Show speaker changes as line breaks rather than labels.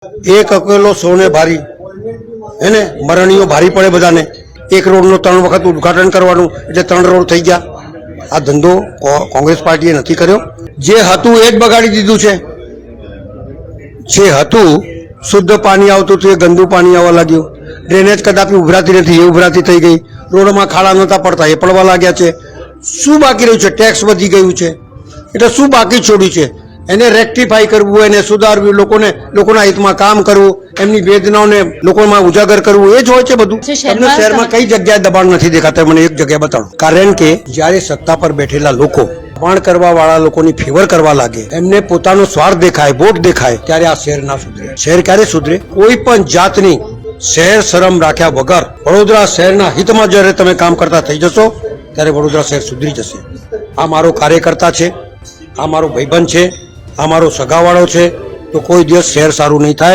एक अकेलो सोने भारी है ने मरणीओ भारी पड़े बधाने एक रोड नो 3 वखत उद्घाटन करवानुं એટલે 3 रोड થઈ ગયા। આ ધંધો કોંગ્રેસ પાર્ટીએ નથી કર્યો। જે હતું એ જ બગાડી દીધું છે। જે હતું શુદ્ધ પાણી આવતું હતું એ ગંદુ પાણી આવવા લાગ્યું। ડ્રેનેજ કદાપી ઉભરાતી નથી એ ઉભરાતી થઈ ગઈ। રોડમાં ખાડા નહોતા પડતા એ પડવા લાગ્યા છે। શું બાકી રહ્યું છે? ટેક્સ વધી ગયું છે એટલે શું બાકી છોડ્યું છે? એને રેક્ટિફાઈ કરવું, એને સુધારવું, લોકોના હિતમાં કામ કરવું, એમની વેદનાઓને લોકોમાં ઉજાગર કરવું એ જ હોય છે બધું। તમને શહેરમાં કઈ જગ્યાએ દબાણ નથી દેખાતા? મને એક જગ્યાએ બતાવો। કારણ કે જ્યારે સત્તા પર બેઠેલા લોકો દબાણ કરવા વાળા લોકોની ફેવર કરવા લાગે, એમને પોતાનો સ્વાર્થ દેખાય, વોટ દેખાય, ત્યારે આ શહેર ના સુધરે। શહેર ક્યારે સુધરે? કોઈ પણ જાતની શહેર શરમ રાખ્યા વગર વડોદરા શહેરના હિતમાં જ્યારે તમે કામ કરતા થઈ જશો ત્યારે વડોદરા શહેર સુધરી જશે। આ મારો કાર્યકર્તા છે, આ મારો ભાઈબંધ છે, આ મારો સગાવાળો છે, તો કોઈ દિવસ શહેર સારું નહીં થાય।